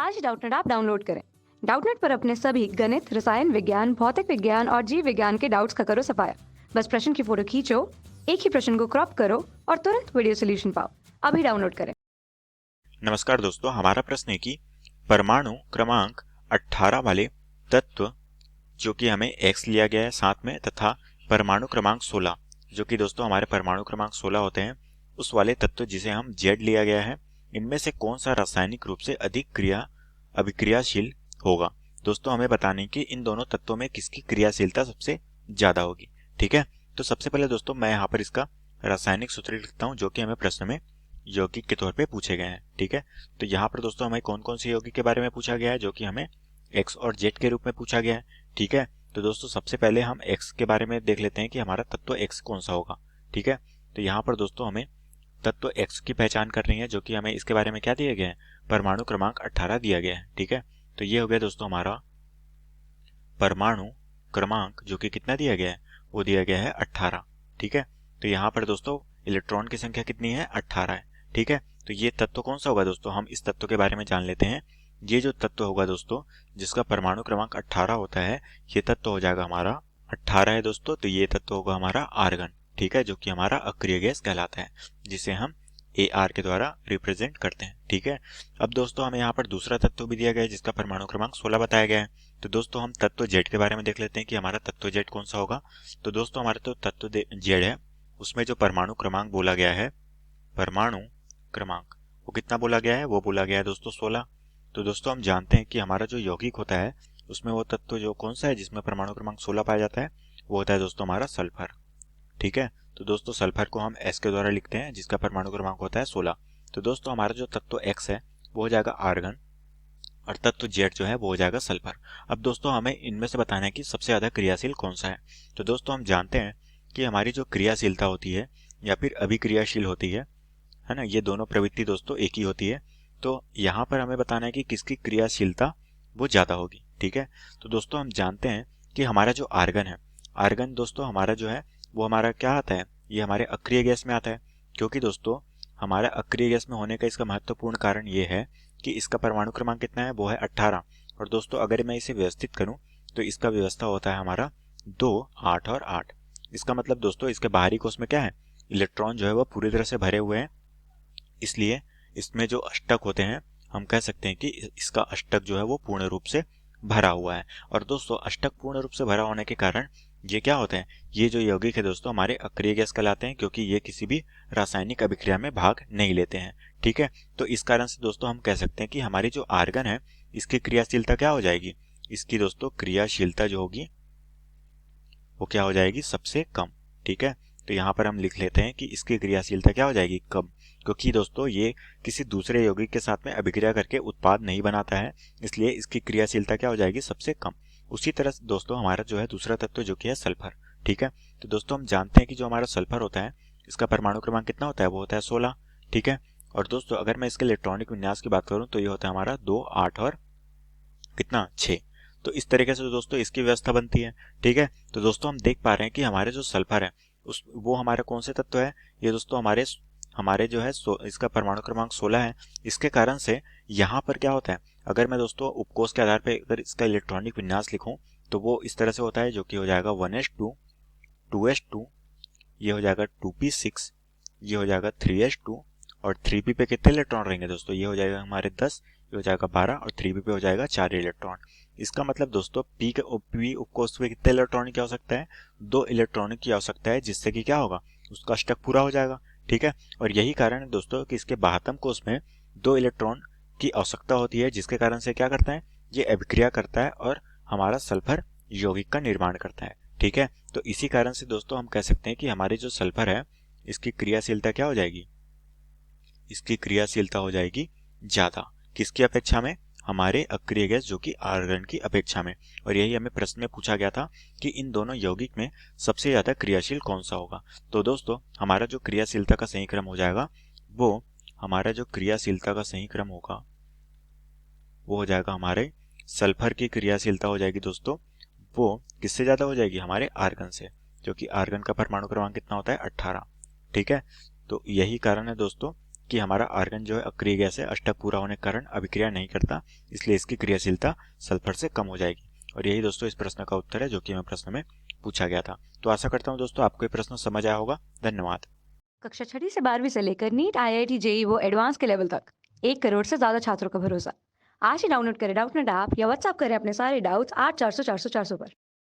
आज डाउटनेट आप डाउनलोड करें। डाउटनेट पर अपने सभी गणित, रसायन विज्ञान, भौतिक विज्ञान और जीव विज्ञान के डाउट्स का करो सफाया। बस प्रश्न की फोटो खींचो, एक ही प्रश्न को क्रॉप करो और तुरंत वीडियो सोल्यूशन पाओ। अभी डाउनलोड करें। नमस्कार दोस्तों, हमारा प्रश्न है कि परमाणु क्रमांक 18 वाले तत्व जो कि हमें x लिया गया है साथ में, तथा परमाणु क्रमांक 16 जो कि दोस्तों हमारे परमाणु क्रमांक 16 होते हैं, उस वाले तत्व जिसे हम Z लिया गया है, इनमें से कौन सा रासायनिक रूप से अधिक अभिक्रियाशील होगा। दोस्तों हमें बताने कि इन दोनों तत्वों में किसकी क्रियाशीलता सबसे ज्यादा होगी। ठीक है, तो सबसे पहले दोस्तों मैं यहाँ पर इसका रासायनिक सूत्र लिखता हूँ जो कि हमें प्रश्न में यौगिक के तौर पे पूछे गए हैं। ठीक है, तो यहाँ पर दोस्तों हमें कौन कौन से यौगिक के बारे में पूछा गया है, जो कि हमें x और z के रूप में पूछा गया है। ठीक है, तो दोस्तों सबसे पहले हम x के बारे में देख लेते हैं कि हमारा तत्व x कौन सा होगा। ठीक है, तो यहाँ पर दोस्तों हमें तत्व x की पहचान करनी है, जो कि हमें इसके बारे में क्या दिया गया है, परमाणु क्रमांक 18 दिया गया है। ठीक है, तो ये हो गया दोस्तों हमारा परमाणु क्रमांक, जो कि कितना दिया गया है, वो दिया गया है 18। ठीक है, तो यहाँ पर दोस्तों इलेक्ट्रॉन की संख्या कितनी है, 18 है। ठीक है, तो ये तत्व कौन सा होगा दोस्तों, हम इस तत्व के बारे में जान लेते हैं। ये जो तत्व होगा दोस्तों जिसका परमाणु क्रमांक 18 होता है, ये तत्व हो जाएगा हमारा 18 है दोस्तों, तो ये तत्व होगा हमारा आर्गन। ठीक है, जो कि हमारा अक्रिय गैस कहलाता है, जिसे हम AR के द्वारा रिप्रेजेंट करते हैं। ठीक है, अब दोस्तों हमें यहाँ पर दूसरा तत्व भी दिया गया है जिसका परमाणु क्रमांक 16 बताया गया है। तो दोस्तों हम तत्व Z के बारे में देख लेते हैं कि हमारा तत्व Z कौन सा होगा। तो दोस्तों हमारा तो तत्व Z है, उसमें जो परमाणु क्रमांक बोला गया है, परमाणु क्रमांक वो कितना बोला गया है, वो बोला गया है दोस्तों 16। तो दोस्तों हम जानते हैं कि हमारा जो यौगिक होता है उसमें वो तत्व जो कौन सा है जिसमें परमाणु क्रमांक 16 पाया जाता है, वो होता है दोस्तों हमारा सल्फर। ठीक है, तो दोस्तों सल्फर को हम S के द्वारा लिखते हैं जिसका परमाणु क्रमांक होता है 16। तो दोस्तों हमारा जो तत्व X है वो हो जाएगा आर्गन, और तत्व Z जो है वो हो जाएगा सल्फर। अब दोस्तों हमें इनमें से बताना है कि सबसे ज्यादा क्रियाशील कौन सा है। तो दोस्तों हम जानते हैं कि हमारी जो क्रियाशीलता होती है या फिर अभिक्रियाशील होती है ना, ये दोनों प्रवृत्ति दोस्तों एक ही होती है। तो यहाँ पर हमें बताना है कि किसकी क्रियाशीलता वो ज्यादा होगी। ठीक है, तो दोस्तों हम जानते हैं कि हमारा जो आर्गन है, आर्गन दोस्तों हमारा जो है वो हमारा क्या आता है, ये हमारे अक्रिय गैस में आता है। क्योंकि दोस्तों हमारा अक्रिय गैस में होने का इसका महत्वपूर्ण कारण ये है कि इसका परमाणु क्रमांक कितना है, वो है 18। और दोस्तों अगर मैं इसे व्यवस्थित करूं तो इसका व्यवस्था होता है हमारा 2, 8 और 8। इसका मतलब दोस्तों इसके बाहरी कोश में क्या है, इलेक्ट्रॉन जो है वो पूरी तरह से भरे हुए हैं, इसलिए इसमें जो अष्टक होते हैं हम कह सकते हैं कि इसका अष्टक जो है वो पूर्ण रूप से भरा हुआ है। और दोस्तों अष्टक पूर्ण रूप से भरा होने के कारण ये क्या होते हैं, ये जो यौगिक है दोस्तों हमारे अक्रिय गैस कहलाते हैं, क्योंकि ये किसी भी रासायनिक अभिक्रिया में भाग नहीं लेते हैं। ठीक है, तो इस कारण से दोस्तों हम कह सकते हैं कि हमारी जो आर्गन है इसकी क्रियाशीलता क्या हो जाएगी, इसकी दोस्तों क्रियाशीलता जो होगी वो क्या हो जाएगी, सबसे कम। ठीक है, तो यहाँ पर हम लिख लेते हैं कि इसकी क्रियाशीलता क्या हो जाएगी, कम, क्योंकि दोस्तों ये किसी दूसरे यौगिक के साथ में अभिक्रिया करके उत्पाद नहीं बनाता है, इसलिए इसकी क्रियाशीलता क्या हो जाएगी, सबसे कम। उसी तरह से दोस्तों हमारा जो है दूसरा तत्व जो कि है सल्फर। ठीक है, तो दोस्तों हम जानते हैं कि जो हमारा सल्फर होता है इसका परमाणु क्रमांक कितना होता है, वो होता है 16। ठीक है, और दोस्तों अगर मैं इसके इलेक्ट्रॉनिक विन्यास की बात करूं तो ये होता है हमारा 2, 8 और कितना, 6। तो इस तरीके से दोस्तों इसकी व्यवस्था बनती है। ठीक है, तो दोस्तों हम देख पा रहे हैं कि हमारे जो सल्फर है उस वो हमारे कौन से तत्व है, ये दोस्तों हमारे हमारे जो है इसका परमाणु क्रमांक 16 है। इसके कारण से यहाँ पर क्या होता है, अगर मैं दोस्तों उपकोष के आधार पर अगर इसका इलेक्ट्रॉनिक विन्यास लिखूं तो वो इस तरह से होता है, जो कि हो जाएगा 1s2, 2s2, ये हो जाएगा 2p6, ये हो जाएगा 3s2, और 3p पे कितने इलेक्ट्रॉन रहेंगे दोस्तों, ये हो जाएगा हमारे 10, ये हो जाएगा 12, और 3p पे हो जाएगा 4 इलेक्ट्रॉन। इसका मतलब दोस्तों p उपकोष पे कितने इलेक्ट्रॉन की आवश्यकता है, 2 इलेक्ट्रॉन की आवश्यकता है, जिससे कि क्या होगा, उसका अष्टक पूरा हो जाएगा। ठीक है, और यही कारण है दोस्तों कि इसके बाह्यतम कोष में 2 इलेक्ट्रॉन की आवश्यकता होती है, जिसके कारण से क्या करता है, ये अभिक्रिया करता है और हमारा सल्फर यौगिक का निर्माण करता है। ठीक है, तो इसी कारण से दोस्तों हम कह सकते हैं कि हमारी जो सल्फर है इसकी क्रियाशीलता क्या हो जाएगी, इसकी क्रियाशीलता हो जाएगी ज्यादा, किसकी अपेक्षा में, हमारे अक्रिय गैस जो कि आर्गन की अपेक्षा में। और यही हमें प्रश्न में पूछा गया था कि इन दोनों यौगिक में सबसे ज्यादा क्रियाशील कौन सा होगा। तो दोस्तों हमारा जो क्रियाशीलता का सही क्रम हो जाएगा, वो हमारा जो क्रियाशीलता का सही क्रम होगा वो हो जाएगा हमारे सल्फर की क्रियाशीलता हो जाएगी दोस्तों, वो किससे ज्यादा हो जाएगी, हमारे आर्गन से, जो कि आर्गन का परमाणु क्रमांक कितना होता है, 18। ठीक है, तो यही कारण है दोस्तों कि हमारा आर्गन जो है अक्रिय गैस है, अष्टक पूरा होने के कारण अभिक्रिया नहीं करता, इसलिए इसकी क्रियाशीलता सल्फर से कम हो जाएगी। और यही दोस्तों इस प्रश्न का उत्तर है जो कि हमें प्रश्न में पूछा गया था। तो आशा करता हूँ दोस्तों आपको ये प्रश्न समझ आया होगा। धन्यवाद। कक्षा 6 से 12वीं से लेकर नीट, IIT, जेई वो एडवांस के लेवल तक 1 करोड़ से ज्यादा छात्रों का भरोसा। आज ही डाउनलोड करें डाउटनेट ऐप या व्हाट्सएप करें अपने सारे डाउट्स 8400 400 400 पर।